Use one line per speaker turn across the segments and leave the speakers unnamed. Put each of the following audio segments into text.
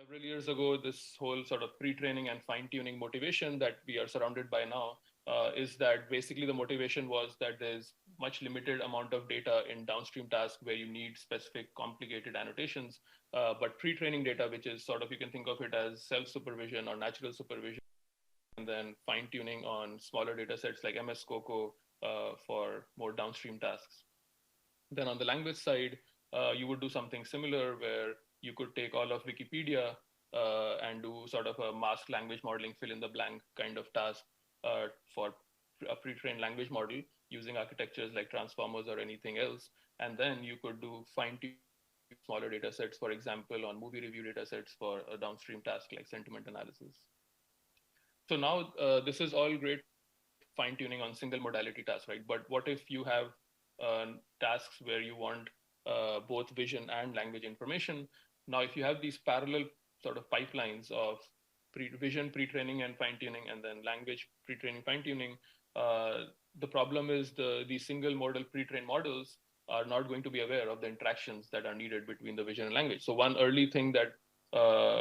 several years ago, this whole sort of pre-training and fine-tuning motivation that we are surrounded by now is that basically the motivation was that there's much limited amount of data in downstream tasks where you need specific complicated annotations. But pre-training data, which is sort of, you can think of it as self-supervision or natural supervision, and then fine-tuning on smaller data sets like MS COCO for more downstream tasks. Then on the language side, you would do something similar where you could take all of Wikipedia and do sort of a masked language modeling, fill in the blank kind of task for a pre-trained language model using architectures like transformers or anything else. And then you could do fine-tune smaller data sets, for example, on movie review data sets for a downstream task like sentiment analysis. So now this is all great fine-tuning on single modality tasks, right? But what if you have tasks where you want both vision and language information? Now, if you have these parallel sort of pipelines of vision pre-training and fine-tuning, and then language pre-training fine-tuning, the problem is the single modal pre-trained models are not going to be aware of the interactions that are needed between the vision and language. So one early thing that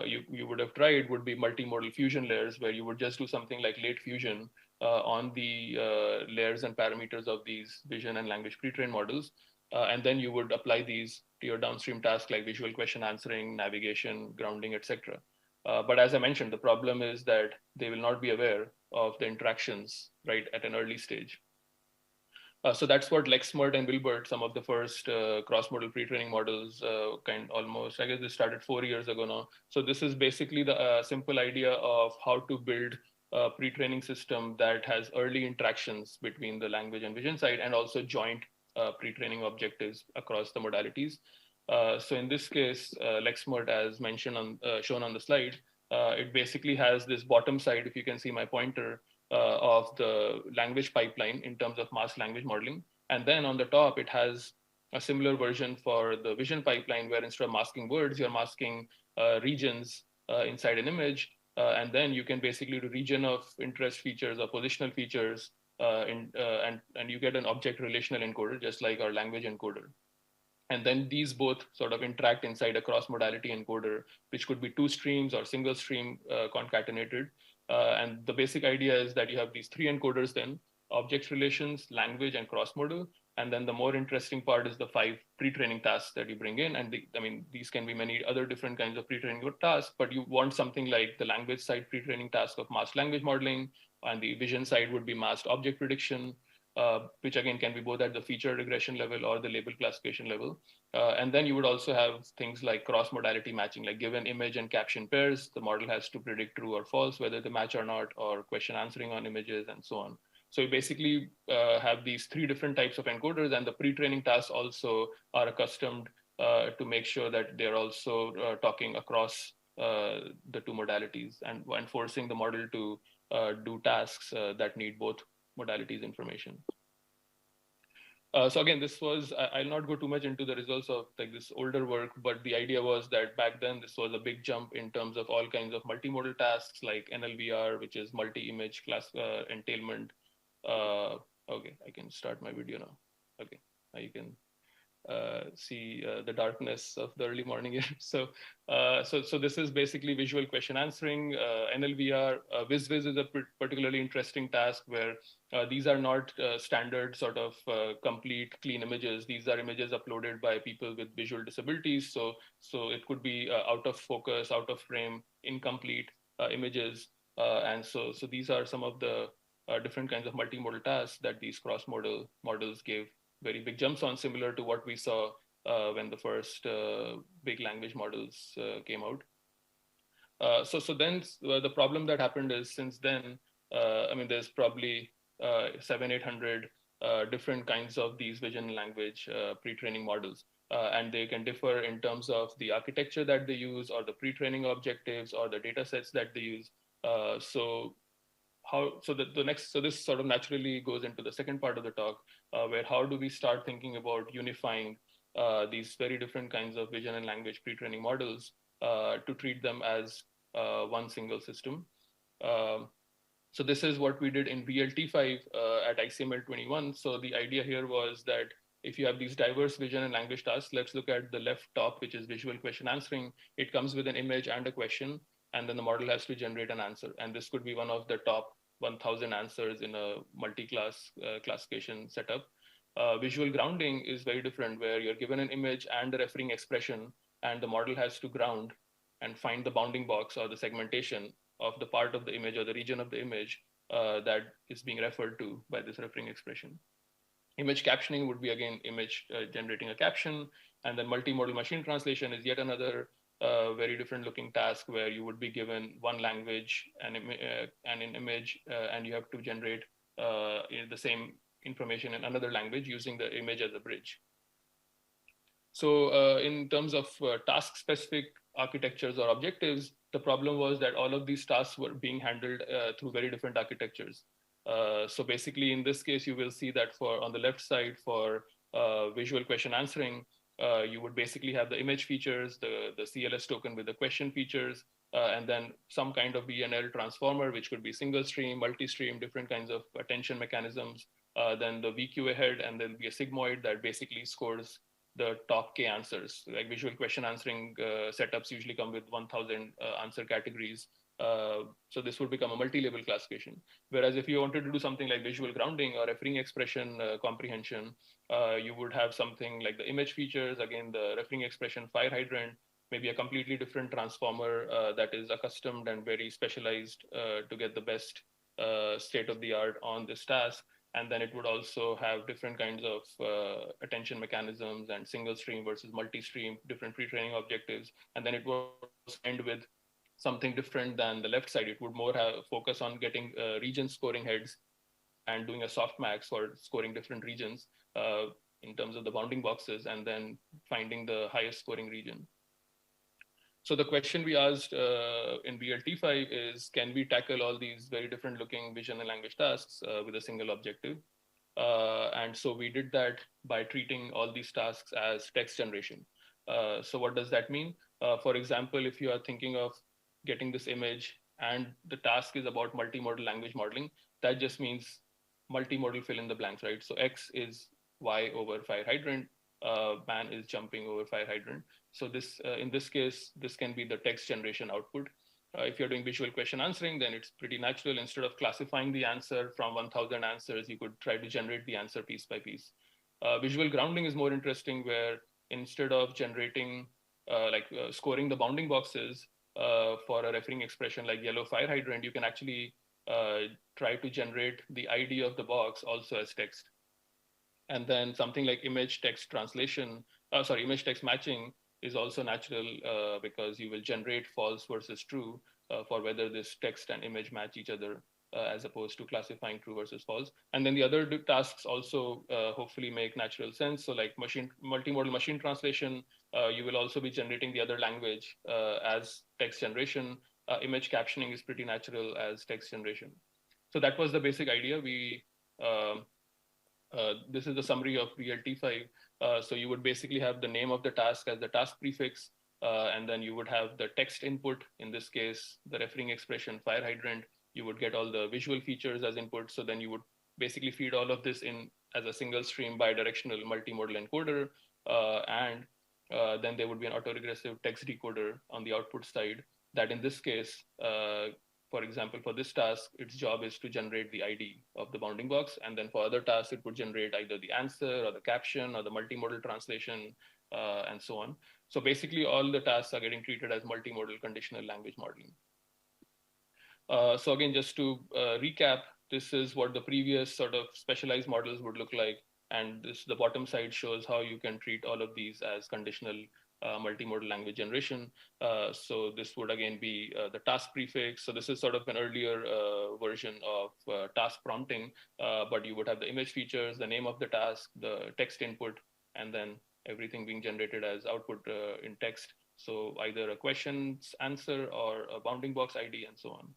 you would have tried would be multimodal fusion layers, where you would just do something like late fusion on the layers and parameters of these vision and language pre-trained models. And then you would apply these to your downstream tasks like visual question answering, navigation, grounding, etc. But as I mentioned, the problem is that they will not be aware of the interactions right at an early stage. So that's what LXMERT and Wilbert, some of the first cross-modal pre-training models, I guess they started 4 years ago now. So this is basically the simple idea of how to build a pre-training system that has early interactions between the language and vision side, and also joint pre-training objectives across the modalities. So in this case, LXMERT, as mentioned shown on the slide, it basically has this bottom side, if you can see my pointer, of the language pipeline in terms of masked language modeling. And then on the top, it has a similar version for the vision pipeline, where instead of masking words, you're masking regions inside an image. And then you can basically do region of interest features or positional features, and you get an object relational encoder, just like our language encoder. And then these both sort of interact inside a cross-modality encoder, which could be two streams or single stream concatenated. And the basic idea is that you have these three encoders then: object relations, language, and cross-modal. And then the more interesting part is the 5 pre-training tasks that you bring in. And these can be many other different kinds of pre-training tasks, but you want something like the language side pre-training task of masked language modeling, and the vision side would be masked object prediction, which again can be both at the feature regression level or the label classification level. And then you would also have things like cross-modality matching, like given image and caption pairs, the model has to predict true or false, whether they match or not, or question answering on images, and so on. So you basically have these 3 different types of encoders, and the pre-training tasks also are accustomed to make sure that they're also talking across the 2 modalities, and forcing the model to do tasks that need both modalities information. So again, this was, I'll not go too much into the results of like this older work, but the idea was that back then this was a big jump in terms of all kinds of multimodal tasks like NLVR, which is multi-image class entailment. Okay, I can start my video now. Okay, now you can see the darkness of the early morning here. So this is basically visual question answering. NLVR, VizViz is a particularly interesting task where these are not standard sort of complete clean images. These are images uploaded by people with visual disabilities. So it could be out of focus, out of frame, incomplete images. And so these are some of the different kinds of multimodal tasks that these cross-modal models gave very big jumps on, similar to what we saw when the first big language models came out. So then the problem that happened is, since then, there's probably 700-800 different kinds of these vision language pre-training models. And they can differ in terms of the architecture that they use, or the pre-training objectives, or the data sets that they use. So this sort of naturally goes into the second part of the talk, where how do we start thinking about unifying these very different kinds of vision and language pre-training models to treat them as one single system. So this is what we did in VLT5 at ICML 21. So the idea here was that if you have these diverse vision and language tasks, let's look at the left top, which is visual question answering. It comes with an image and a question, and then the model has to generate an answer. And this could be one of the top 1,000 answers in a multi-class classification setup. Visual grounding is very different, where you're given an image and a referring expression, and the model has to ground and find the bounding box or the segmentation of the part of the image or the region of the image that is being referred to by this referring expression. Image captioning would be, again, image generating a caption. And then multimodal machine translation is yet another very different looking task, where you would be given one language and an image, and you have to generate the same information in another language using the image as a bridge. So in terms of task-specific architectures or objectives, the problem was that all of these tasks were being handled through very different architectures. So basically, in this case, you will see that on the left side, for visual question answering, you would basically have the image features, the CLS token with the question features, and then some kind of BNL transformer, which could be single stream, multi-stream, different kinds of attention mechanisms. Then the VQ ahead, and there'll be a sigmoid that basically scores the top K answers. Like visual question answering setups usually come with 1,000 answer categories. So this would become a multi-level classification. Whereas if you wanted to do something like visual grounding or referring expression comprehension, you would have something like the image features, again, the referring expression fire hydrant, maybe a completely different transformer that is accustomed and very specialized to get the best state of the art on this task. And then it would also have different kinds of attention mechanisms and single stream versus multi-stream, different pre-training objectives. And then it would end with something different than the left side. It would more have focus on getting region scoring heads and doing a softmax for scoring different regions in terms of the bounding boxes, and then finding the highest scoring region. So the question we asked in BLT5 is, can we tackle all these very different looking vision and language tasks with a single objective? And so we did that by treating all these tasks as text generation. So what does that mean? For example, if you are thinking of getting this image and the task is about multimodal language modeling, that just means multimodal fill in the blanks, right? So X is Y over fire hydrant, man is jumping over fire hydrant. So this, in this case, this can be the text generation output. If you're doing visual question answering, then it's pretty natural. Instead of classifying the answer from 1,000 answers, you could try to generate the answer piece by piece. Visual grounding is more interesting, where instead of generating, scoring the bounding boxes for a referring expression like yellow fire hydrant, you can actually try to generate the ID of the box also as text. And then something like image text translation, image text matching is also natural because you will generate false versus true for whether this text and image match each other as opposed to classifying true versus false. And then the other tasks also hopefully make natural sense. So like multimodal machine translation, you will also be generating the other language as text generation. Image captioning is pretty natural as text generation. So that was the basic idea. This is the summary of VLT5. So you would basically have the name of the task as the task prefix, and then you would have the text input, in this case, the referring expression fire hydrant. You would get all the visual features as input. So then you would basically feed all of this in as a single stream bidirectional multimodal encoder. And then there would be an autoregressive text decoder on the output side that, in this case, for example, for this task, its job is to generate the ID of the bounding box. And then for other tasks, it would generate either the answer or the caption or the multimodal translation and so on. So basically, all the tasks are getting treated as multimodal conditional language modeling. So again, just to recap, this is what the previous sort of specialized models would look like. And the bottom side shows how you can treat all of these as conditional multimodal language generation. So this would again be the task prefix. So this is sort of an earlier version of task prompting, but you would have the image features, the name of the task, the text input, and then everything being generated as output in text. So either a question's answer or a bounding box ID and so on.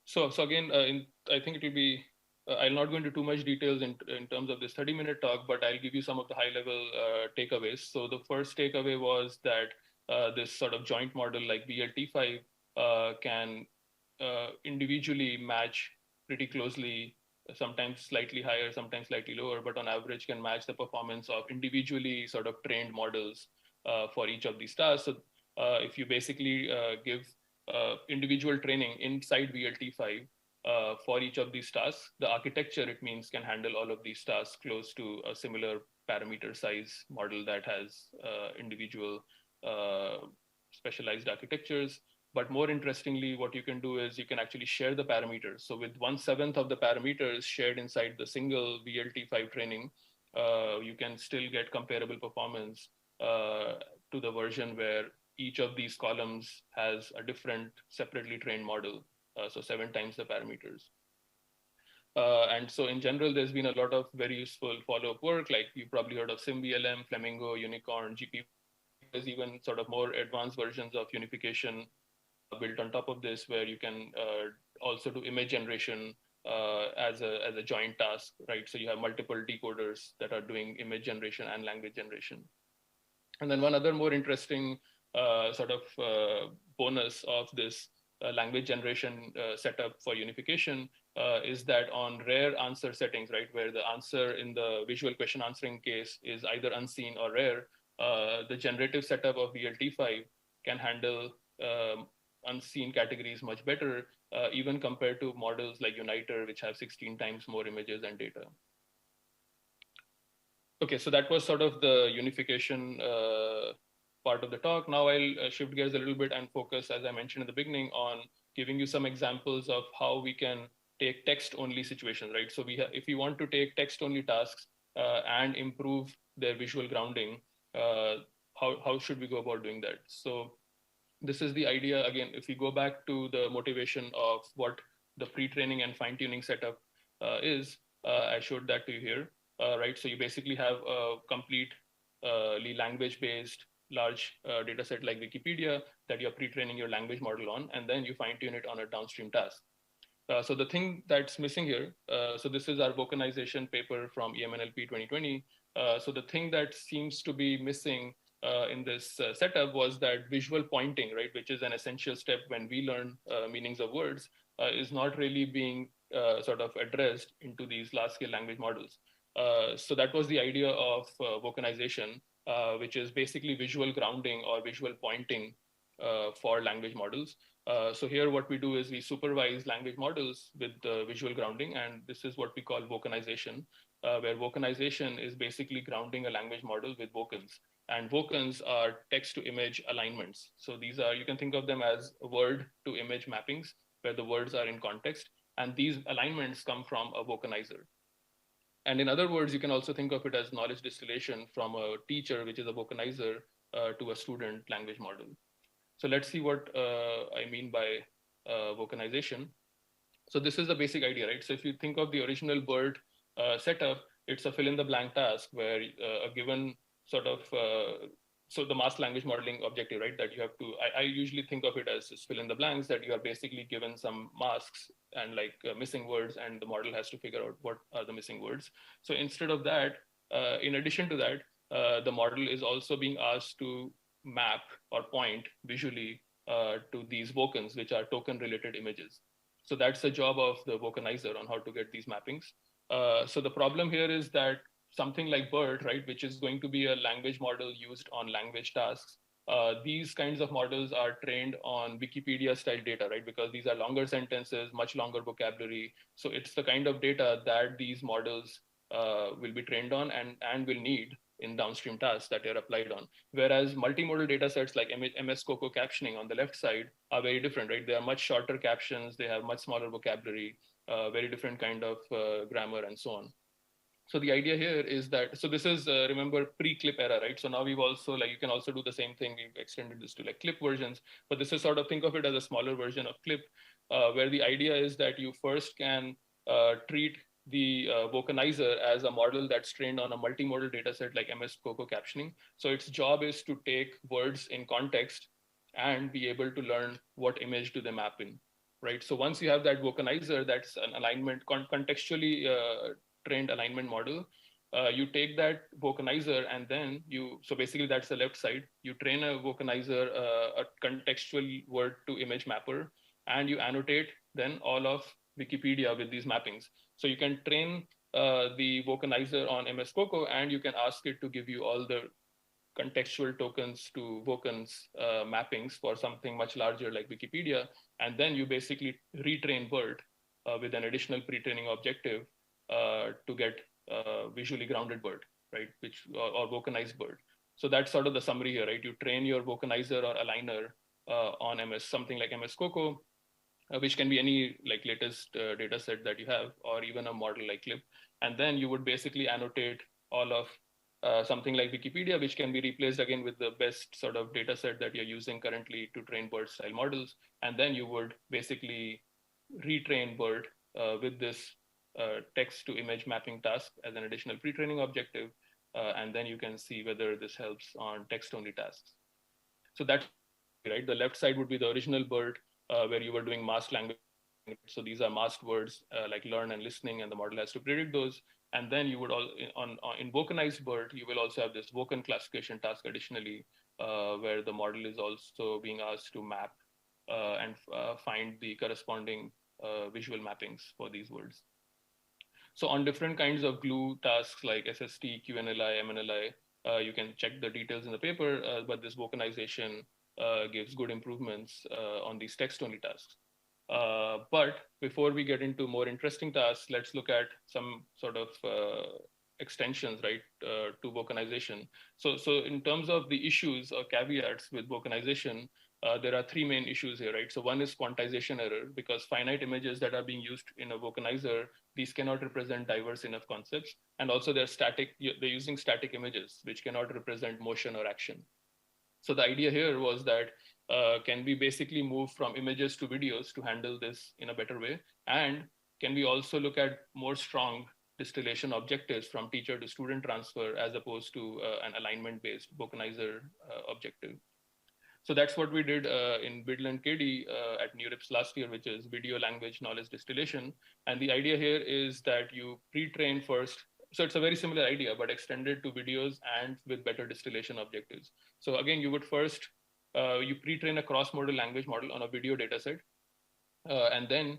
So again, I think it will be, I'll not go into too much details in terms of this 30-minute talk, but I'll give you some of the high-level takeaways. So the first takeaway was that this sort of joint model like BLT5 can individually match pretty closely sometimes slightly higher, sometimes slightly lower, but on average can match the performance of individually sort of trained models for each of these tasks. So if you basically give individual training inside VLT5 for each of these tasks, the architecture, it means, can handle all of these tasks close to a similar parameter size model that has individual specialized architectures. But more interestingly, what you can do is you can actually share the parameters. So with 1/7 of the parameters shared inside the single VLT5 training, you can still get comparable performance to the version where each of these columns has a different separately trained model. So 7 times the parameters. And so in general, there's been a lot of very useful follow-up work, like you've probably heard of SymVLM, Flamingo, Unicorn, GP. There's even sort of more advanced versions of unification built on top of this, where you can also do image generation as a joint task, right? So you have multiple decoders that are doing image generation and language generation. And then one other more interesting sort of bonus of this language generation setup for unification is that on rare answer settings, right, where the answer in the visual question answering case is either unseen or rare, the generative setup of VLT5 can handle unseen categories much better, even compared to models like Uniter, which have 16 times more images and data. Okay, so that was sort of the unification part of the talk. Now I'll shift gears a little bit and focus, as I mentioned in the beginning, on giving you some examples of how we can take text-only situations, right? So if we want to take text-only tasks and improve their visual grounding, how should we go about doing that? So this is the idea. Again, if we go back to the motivation of what the pre-training and fine-tuning setup is, I showed that to you here, right? So you basically have a completely language-based large data set like Wikipedia that you're pre-training your language model on, and then you fine-tune it on a downstream task. So the thing that's missing here, so this is our Vocanization paper from EMNLP 2020. So the thing that seems to be missing in this setup was that visual pointing, right, which is an essential step when we learn meanings of words, is not really being sort of addressed into these large-scale language models. So that was the idea of Vocanization, which is basically visual grounding or visual pointing for language models. So here what we do is we supervise language models with visual grounding, and this is what we call Vocanization, where Vocanization is basically grounding a language model with vocans. And vocans are text-to-image alignments. So these are, you can think of them as word-to-image mappings, where the words are in context, and these alignments come from a vocanizer. And in other words, you can also think of it as knowledge distillation from a teacher, which is a vocanizer, to a student language model. So let's see what I mean by vocanization. So this is the basic idea, right? So if you think of the original BERT setup, it's a fill-in-the-blank task where a given sort of, so the masked language modeling objective, right, that you have to, I usually think of it as fill in the blanks, that you are basically given some masks and like missing words, and the model has to figure out what are the missing words. So instead of that, in addition to that, the model is also being asked to map or point visually to these vocans, which are token-related images. So that's the job of the vocanizer on how to get these mappings. So the problem here is that something like BERT, right, which is going to be a language model used on language tasks, these kinds of models are trained on Wikipedia-style data, right, because these are longer sentences, much longer vocabulary. So it's the kind of data that these models will be trained on and will need in downstream tasks that are applied on. Whereas multimodal data sets like MS COCO captioning on the left side are very different, right? They are much shorter captions, they have much smaller vocabulary, very different kind of grammar and so on. So the idea here is that, so this is, remember, pre-clip era, right? So now we've also, like, you can also do the same thing. We've extended this to like clip versions, but this is sort of, think of it as a smaller version of clip, where the idea is that you first can treat the vocanizer as a model that's trained on a multimodal data set like MS COCO captioning. So its job is to take words in context and be able to learn what image do they map in, right? So once you have that vocanizer, that's an alignment, contextually trained alignment model, you take that vocanizer and then you, so basically that's the left side, you train a vocanizer, a contextual word to image mapper, and you annotate then all of Wikipedia with these mappings. So you can train the vocanizer on MS Coco, and you can ask it to give you all the contextual tokens to vocans mappings for something much larger like Wikipedia. And then you basically retrain BERT with an additional pre-training objective to get visually grounded BERT, right? Or vocanized BERT. So that's sort of the summary here, right? You train your vocanizer or aligner on something like MS Coco, which can be any like latest data set that you have, or even a model like CLIP. And then you would basically annotate all of something like Wikipedia, which can be replaced again with the best sort of data set that you're using currently to train BERT style models. And then you would basically retrain BERT with this text to image mapping task as an additional pre-training objective. And then you can see whether this helps on text only tasks. So that's right. The left side would be the original BERT where you were doing masked language. So these are masked words like learn and listening, and the model has to predict those. And then you would in vocanized BERT, you will also have this vocan classification task additionally, where the model is also being asked to map and find the corresponding visual mappings for these words. So on different kinds of glue tasks like SST, QNLI, MNLI, you can check the details in the paper, but this vocanization gives good improvements on these text-only tasks. But before we get into more interesting tasks, let's look at some sort of extensions, right, to vocanization. So in terms of the issues or caveats with vocanization, there are three main issues here, right? So one is quantization error, because finite images that are being used in a vocanizer, these cannot represent diverse enough concepts. And also they're using static images, which cannot represent motion or action. So the idea here was that can we basically move from images to videos to handle this in a better way? And can we also look at more strong distillation objectives from teacher to student transfer as opposed to an alignment-based vocanizer objective? So that's what we did in Biddle and KD at NeurIPS last year, which is video language knowledge distillation. And the idea here is that you pre-train first. So it's a very similar idea, but extended to videos and with better distillation objectives. So again, you would first, you pre-train a cross-modal language model on a video dataset. And then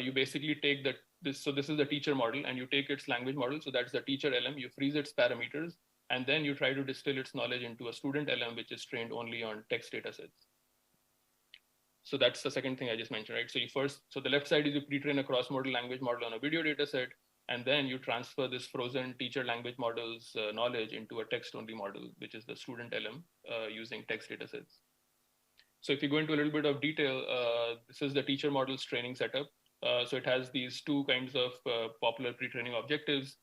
you basically take this is the teacher model, and you take its language model. So that's the teacher LM, you freeze its parameters, and then you try to distill its knowledge into a student LM, which is trained only on text datasets. So that's the second thing I just mentioned, right? So the left side is you pre-train a cross-modal language model on a video dataset, and then you transfer this frozen teacher language model's knowledge into a text-only model, which is the student LM using text datasets. So if you go into a little bit of detail, this is the teacher model's training setup. So it has these two kinds of popular pre-training objectives.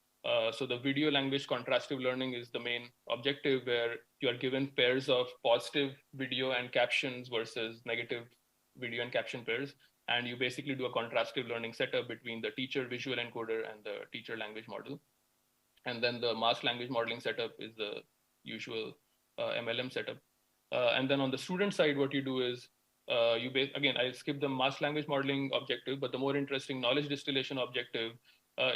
So the video language contrastive learning is the main objective, where you are given pairs of positive video and captions versus negative video and caption pairs. And you basically do a contrastive learning setup between the teacher visual encoder and the teacher language model. And then the masked language modeling setup is the usual MLM setup. And then on the student side, what you do is, again, I skipped the masked language modeling objective, but the more interesting knowledge distillation objective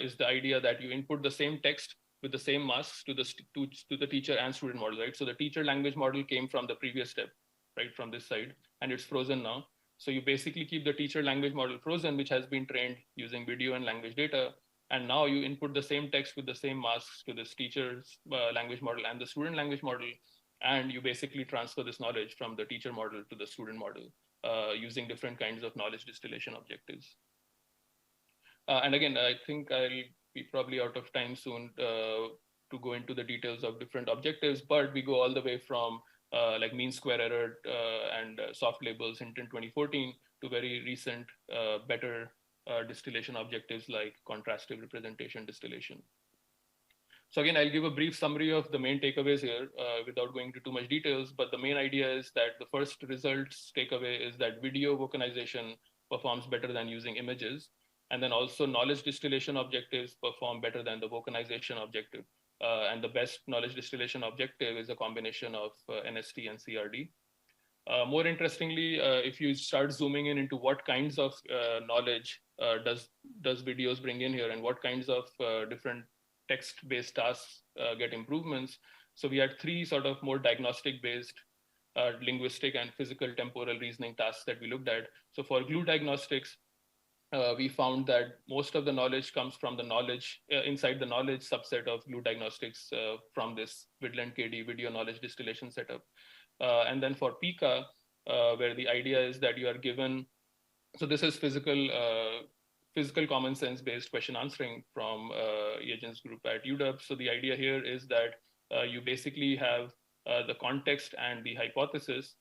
is the idea that you input the same text with the same masks to the teacher and student model, right? So the teacher language model came from the previous step, right, from this side, and it's frozen now. So you basically keep the teacher language model frozen, which has been trained using video and language data. And now you input the same text with the same masks to this teacher's language model and the student language model. And you basically transfer this knowledge from the teacher model to the student model using different kinds of knowledge distillation objectives. And again, I think I'll be probably out of time soon to go into the details of different objectives, but we go all the way from like mean square error and soft labels in 2014 to very recent better distillation objectives like contrastive representation distillation. So again, I'll give a brief summary of the main takeaways here without going into too much details, but the main idea is that the first results takeaway is that video vocanization performs better than using images. And then also knowledge distillation objectives perform better than the vocanization objective. And the best knowledge distillation objective is a combination of NST and CRD. More interestingly, if you start zooming in into what kinds of knowledge does videos bring in here, and what kinds of different text-based tasks get improvements. So we had three sort of more diagnostic-based linguistic and physical temporal reasoning tasks that we looked at. So for glue diagnostics, we found that most of the knowledge comes from the knowledge inside the knowledge subset of glue diagnostics from this Vidland KD video knowledge distillation setup. And then for Pika, where the idea is that you are given, so this is physical common sense based question answering from Yejin's group at UW. So the idea here is that you basically have the context and the hypothesis.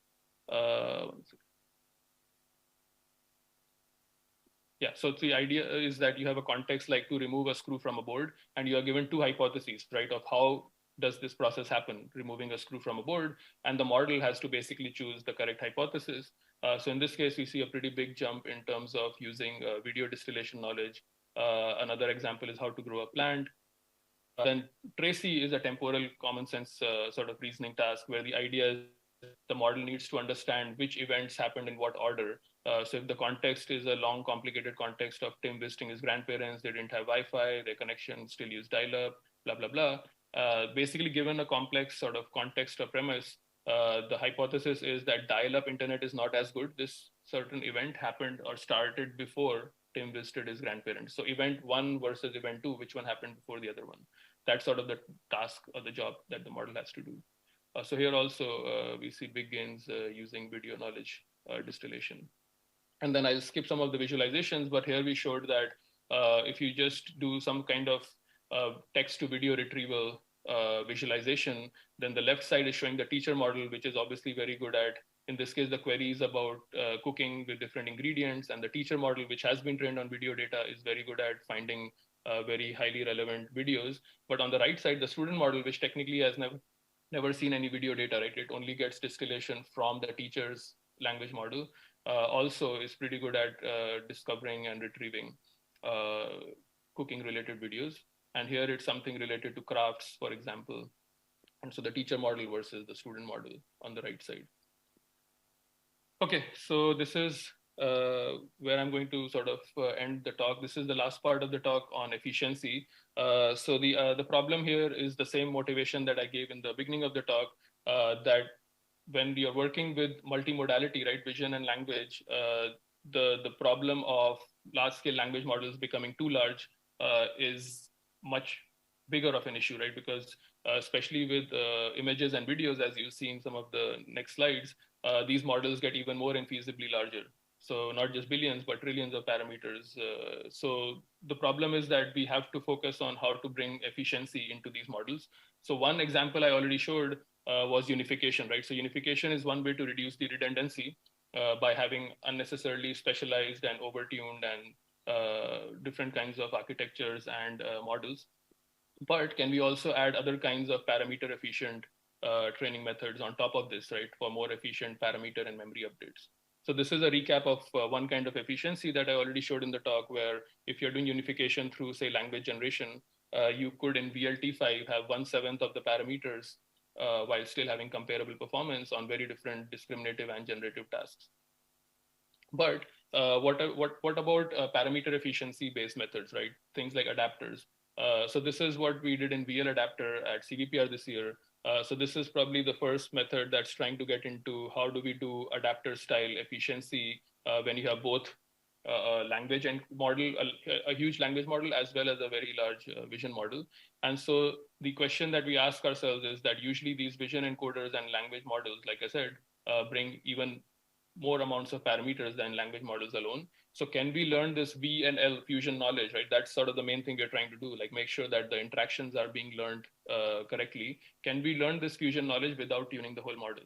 Yeah, so the idea is that you have a context like to remove a screw from a board, and you are given two hypotheses, right, of how does this process happen, removing a screw from a board, and the model has to basically choose the correct hypothesis. So in this case, we see a pretty big jump in terms of using video distillation knowledge. Another example is how to grow a plant. Then Tracy is a temporal common sense sort of reasoning task where the idea is the model needs to understand which events happened in what order. So if the context is a long, complicated context of Tim visiting his grandparents, they didn't have Wi-Fi, their connection still used dial-up, blah, blah, blah. Basically, given a complex sort of context or premise, the hypothesis is that dial-up internet is not as good. This certain event happened or started before Tim visited his grandparents. So event one versus event two, which one happened before the other one? That's sort of the task or the job that the model has to do. So here also, we see big gains using video knowledge distillation. And then I'll skip some of the visualizations, but here we showed that if you just do some kind of text to video retrieval visualization, then the left side is showing the teacher model, which is obviously very good at, in this case, the query is about cooking with different ingredients, and the teacher model, which has been trained on video data, is very good at finding very highly relevant videos. But on the right side, the student model, which technically has never seen any video data, right? It only gets distillation from the teacher's language model, also is pretty good at discovering and retrieving cooking related videos. And here it's something related to crafts, for example. And so the teacher model versus the student model on the right side. Okay, so this is where I'm going to sort of end the talk. This is the last part of the talk on efficiency. So the problem here is the same motivation that I gave in the beginning of the talk, that when you're working with multimodality, right, vision and language, the problem of large-scale language models becoming too large is much bigger of an issue, right? Because especially with images and videos, as you see in some of the next slides, these models get even more infeasibly larger. So not just billions, but trillions of parameters. So the problem is that we have to focus on how to bring efficiency into these models. So one example I already showed was unification, right? So unification is one way to reduce the redundancy by having unnecessarily specialized and overtuned and different kinds of architectures and models. But can we also add other kinds of parameter efficient training methods on top of this, right, for more efficient parameter and memory updates? So this is a recap of one kind of efficiency that I already showed in the talk, where if you're doing unification through, say, language generation, you could in VLT5 have 1/7 of the parameters while still having comparable performance on very different discriminative and generative tasks. But what about parameter efficiency based methods, right? Things like adapters. So this is what we did in VL adapter at CVPR this year. So this is probably the first method that's trying to get into how do we do adapter style efficiency when you have both a language and model, a huge language model, as well as a very large vision model. And so the question that we ask ourselves is that usually these vision encoders and language models, like I said, bring even more amounts of parameters than language models alone. So can we learn this V and L fusion knowledge, right? That's sort of the main thing we're trying to do, like make sure that the interactions are being learned correctly. Can we learn this fusion knowledge without tuning the whole model?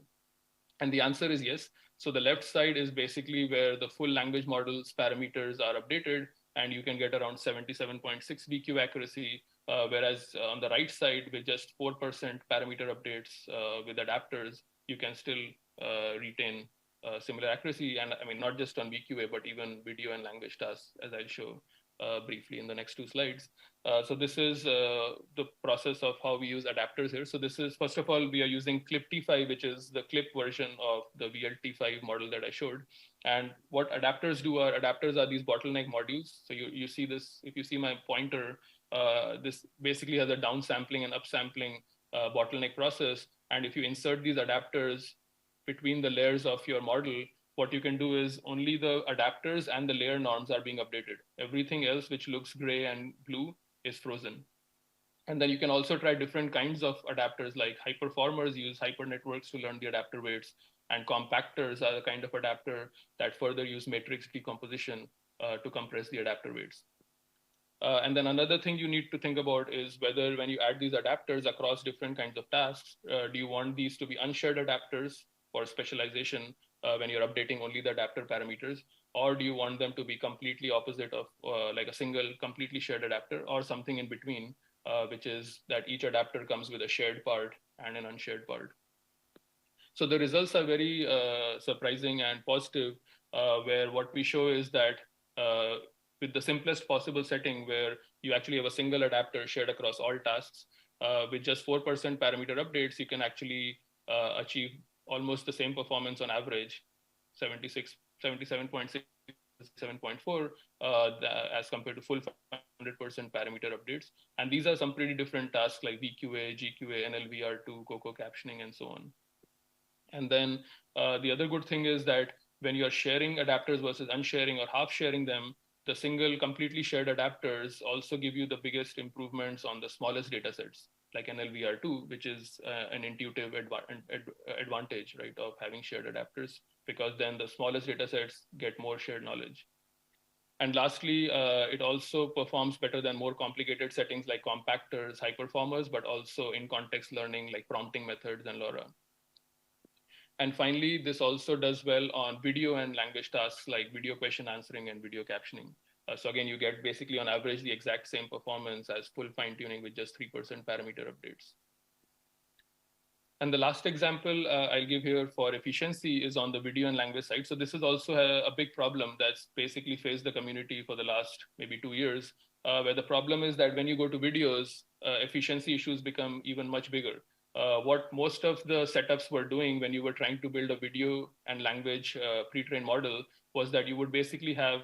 And the answer is yes. So the left side is basically where the full language model's parameters are updated, and you can get around 77.6 VQ accuracy, whereas on the right side, with just 4% parameter updates with adapters, you can still retain similar accuracy. And I mean, not just on VQA, but even video and language tasks, as I'll show briefly in the next two slides. So this is the process of how we use adapters here. So this is, first of all, we are using clip T5, which is the clip version of the VLT5 model that I showed. And what adapters do are, adapters are these bottleneck modules. So you see this, if you see my pointer, this basically has a downsampling and upsampling bottleneck process. And if you insert these adapters between the layers of your model, what you can do is only the adapters and the layer norms are being updated. Everything else which looks gray and blue is frozen. And then you can also try different kinds of adapters, like hyperformers use hypernetworks to learn the adapter weights, and compactors are the kind of adapter that further use matrix decomposition to compress the adapter weights. And then another thing you need to think about is whether when you add these adapters across different kinds of tasks, do you want these to be unshared adapters for specialization when you're updating only the adapter parameters, or do you want them to be completely opposite of like a single completely shared adapter, or something in between, which is that each adapter comes with a shared part and an unshared part. So the results are very surprising and positive, where what we show is that with the simplest possible setting, where you actually have a single adapter shared across all tasks, with just 4% parameter updates, you can actually achieve almost the same performance on average, 77.6, 7.4, as compared to full 100% parameter updates. And these are some pretty different tasks like VQA, GQA, NLVR2, COCO captioning, and so on. And then the other good thing is that when you're sharing adapters versus unsharing or half sharing them, the single completely shared adapters also give you the biggest improvements on the smallest data sets, like NLVR2, which is an intuitive advantage, right, of having shared adapters, because then the smallest data sets get more shared knowledge. And lastly, it also performs better than more complicated settings like compactors, hyperformers, but also in context learning like prompting methods and LoRa. And finally, this also does well on video and language tasks like video question answering and video captioning. So again, you get basically on average the exact same performance as full fine tuning with just 3% parameter updates. And the last example I'll give here for efficiency is on the video and language side. So this is also a big problem that's basically faced the community for the last maybe 2 years, where the problem is that when you go to videos, efficiency issues become even much bigger. What most of the setups were doing when you were trying to build a video and language pre-trained model was that you would basically have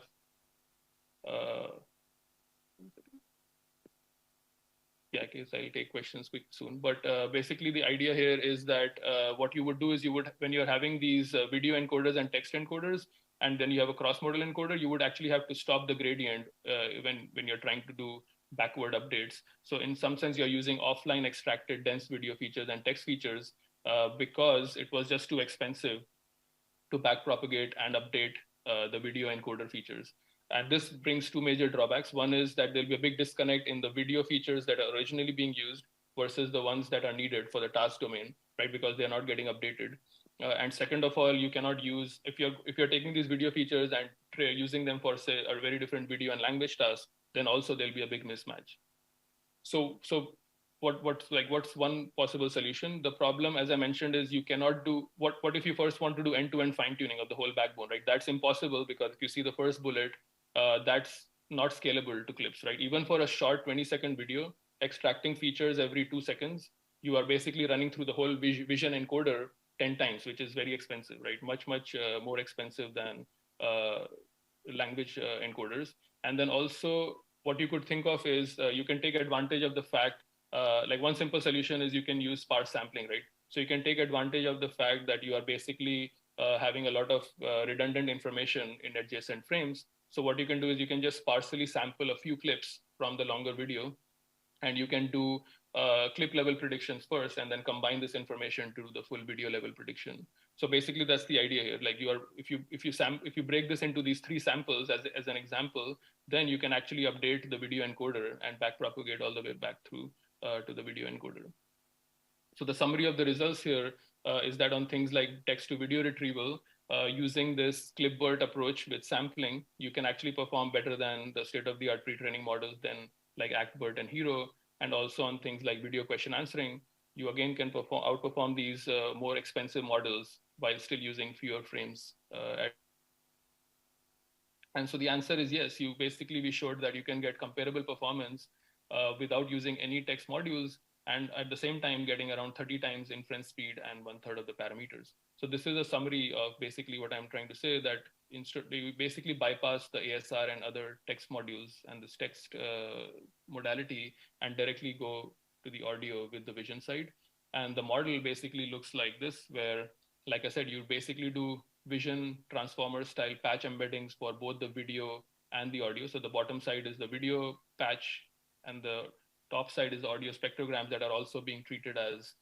yeah, I guess I'll take questions quick soon. But basically, the idea here is that what you would do is you would, when you're having these video encoders and text encoders, and then you have a cross-modal encoder, you would actually have to stop the gradient when you're trying to do backward updates. So in some sense, you're using offline extracted dense video features and text features because it was just too expensive to backpropagate and update the video encoder features. And this brings two major drawbacks. One is that there'll be a big disconnect in the video features that are originally being used versus the ones that are needed for the task domain, right? Because they're not getting updated. And second of all, you cannot use, if you're taking these video features and using them for, say, a very different video and language task, then also there'll be a big mismatch. So what's one possible solution? The problem, as I mentioned, is you cannot do, what if you first want to do end-to-end fine-tuning of the whole backbone, right? That's impossible, because if you see the first bullet, that's not scalable to clips, right? Even for a short 20-second video, extracting features every 2 seconds, you are basically running through the whole vision encoder 10 times, which is very expensive, right? Much more expensive than language encoders. And then also what you could think of is you can take advantage of the fact, like one simple solution is you can use sparse sampling, right? So you can take advantage of the fact that you are basically having a lot of redundant information in adjacent frames. So what you can do is you can just sparsely sample a few clips from the longer video, and you can do clip level predictions first, and then combine this information to the full video level prediction. So basically, that's the idea here. Like if you break this into these 3 samples as an example, then you can actually update the video encoder and backpropagate all the way back through to the video encoder. So the summary of the results here is that on things like text to video retrieval, using this clipbert approach with sampling, you can actually perform better than the state-of-the-art pre-training models than like ActBert and Hero. And also on things like video question answering, you again can outperform these more expensive models while still using fewer frames. And so the answer is yes. We showed that you can get comparable performance without using any text modules, and at the same time getting around 30 times inference speed and 1/3 of the parameters. So this is a summary of basically what I'm trying to say, that instead we basically bypass the ASR and other text modules and this text modality and directly go to the audio with the vision side. And the model basically looks like this, where, like I said, you basically do vision transformer style patch embeddings for both the video and the audio. So the bottom side is the video patch, and the top side is the audio spectrograms that are also being treated as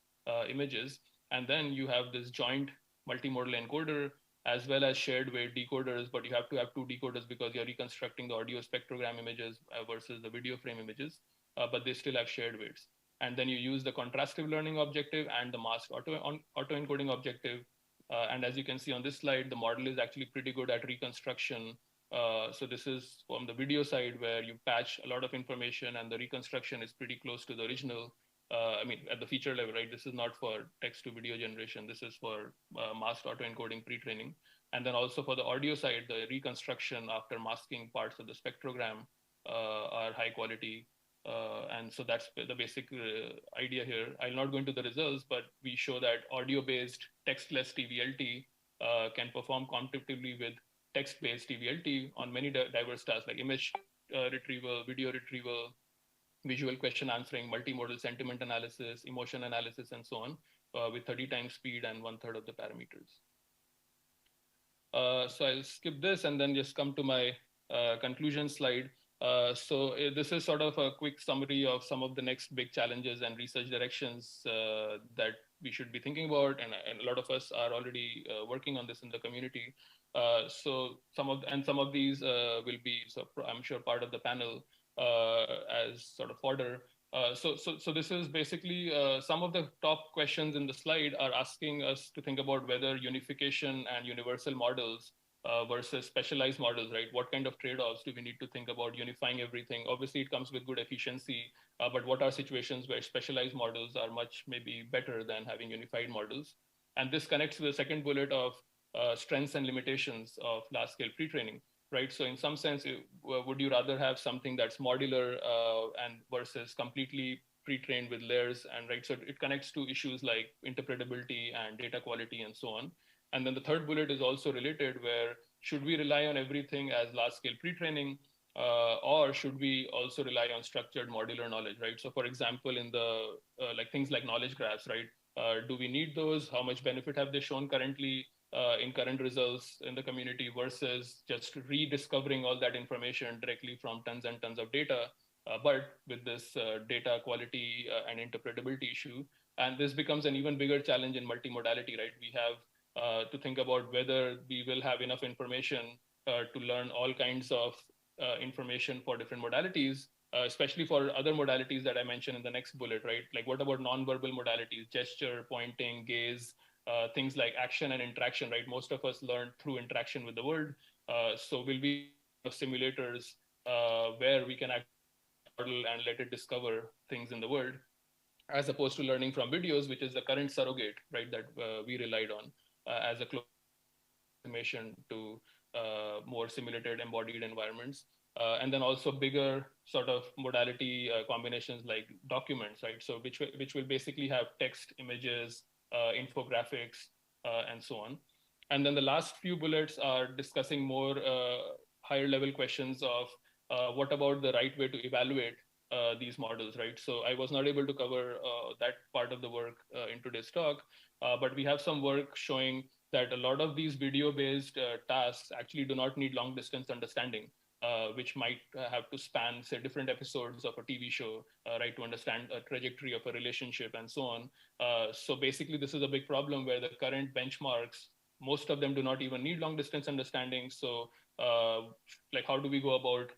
images. And then you have this joint multimodal encoder as well as shared weight decoders, but you have to have two decoders because you're reconstructing the audio spectrogram images versus the video frame images, but they still have shared weights. And then you use the contrastive learning objective and the masked auto-encoding objective. And as you can see on this slide, the model is actually pretty good at reconstruction. So this is from the video side where you patch a lot of information and the reconstruction is pretty close to the original. I mean, at the feature level, right? This is not for text to video generation. This is for masked autoencoding pre-training. And then also for the audio side, the reconstruction after masking parts of the spectrogram are high quality. And so that's the basic idea here. I'll not go into the results, but we show that audio-based textless TVLT can perform competitively with text-based TVLT on many diverse tasks like image retrieval, video retrieval, visual question answering, multimodal sentiment analysis, emotion analysis, and so on, with 30 times speed and 1/3 of the parameters. So I'll skip this and then just come to my conclusion slide. So this is sort of a quick summary of some of the next big challenges and research directions that we should be thinking about, and a lot of us are already working on this in the community. So some of these will be, so I'm sure, part of the panel as sort of fodder. So this is basically some of the top questions in the slide are asking us to think about whether unification and universal models versus specialized models, right? What kind of trade-offs do we need to think about unifying everything? Obviously, it comes with good efficiency, but what are situations where specialized models are much maybe better than having unified models? And this connects to the second bullet of strengths and limitations of large-scale pre-training, right? So in some sense, would you rather have something that's modular and versus completely pre-trained with layers? And right, so it connects to issues like interpretability and data quality and so on. And then the third bullet is also related, where should we rely on everything as large-scale pre-training, or should we also rely on structured modular knowledge, right? So for example, in the like things like knowledge graphs, right? Do we need those? How much benefit have they shown currently in current results in the community versus just rediscovering all that information directly from tons and tons of data, but with this data quality and interpretability issue? And this becomes an even bigger challenge in multimodality, right? We have to think about whether we will have enough information to learn all kinds of information for different modalities, especially for other modalities that I mentioned in the next bullet, right? Like what about nonverbal modalities, gesture, pointing, gaze, things like action and interaction, right? Most of us learn through interaction with the world. So will we have simulators where we can actually model and let it discover things in the world, as opposed to learning from videos, which is the current surrogate, right, that we relied on as a close approximation to more simulated embodied environments. And then also bigger sort of modality combinations like documents, right? So which will basically have text, images, infographics, and so on. And then the last few bullets are discussing more higher level questions of what about the right way to evaluate these models, right? So I was not able to cover that part of the work in today's talk, but we have some work showing that a lot of these video-based tasks actually do not need long-distance understanding, which might have to span, say, different episodes of a TV show, right, to understand a trajectory of a relationship and so on. So basically, this is a big problem where the current benchmarks, most of them do not even need long-distance understanding. So like, how do we go about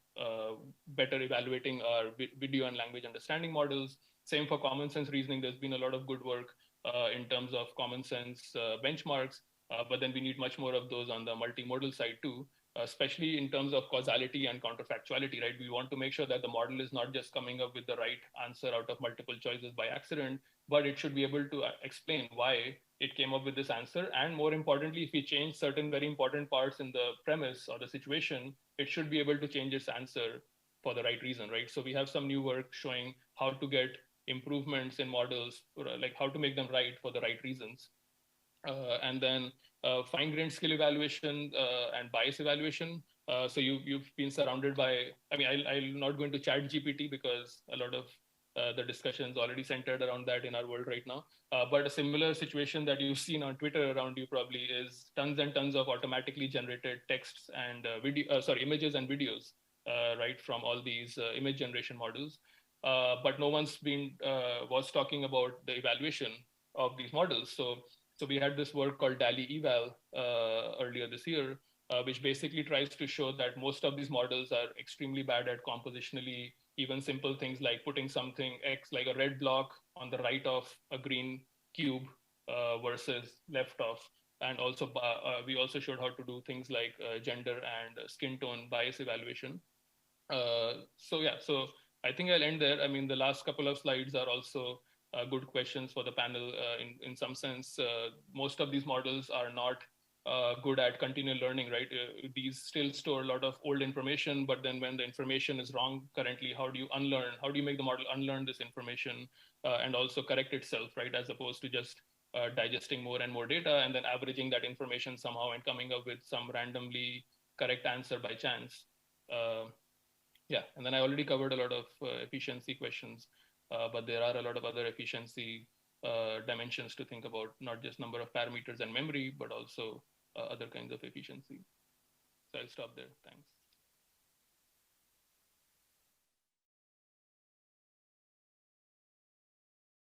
better evaluating our video and language understanding models? Same for common sense reasoning. There's been a lot of good work in terms of common sense benchmarks, but then we need much more of those on the multimodal side too, especially in terms of causality and counterfactuality, right? We want to make sure that the model is not just coming up with the right answer out of multiple choices by accident, but it should be able to explain why it came up with this answer. And more importantly, if we change certain very important parts in the premise or the situation, it should be able to change its answer for the right reason, right? So we have some new work showing how to get improvements in models, like how to make them right for the right reasons. And then fine-grained skill evaluation and bias evaluation. So you've been surrounded by, I mean, I'll not go into chat GPT because a lot of the discussions already centered around that in our world right now. But a similar situation that you've seen on Twitter around you probably is tons and tons of automatically generated texts and images and videos, right, from all these image generation models. But no one's was talking about the evaluation of these models. So we had this work called DALI eval earlier this year, which basically tries to show that most of these models are extremely bad at compositionally, even simple things like putting something X, like a red block on the right of a green cube versus left of. And also, we also showed how to do things like gender and skin tone bias evaluation. So I think I'll end there. I mean, the last couple of slides are also good questions for the panel. In some sense, most of these models are not good at continual learning, right? These still store a lot of old information, but then when the information is wrong currently, how do you unlearn? How do you make the model unlearn this information and also correct itself, right? As opposed to just digesting more and more data and then averaging that information somehow and coming up with some randomly correct answer by chance. Yeah, and then I already covered a lot of efficiency questions, but there are a lot of other efficiency dimensions to think about, not just number of parameters and memory, but also other kinds of efficiency. So I'll stop there. Thanks.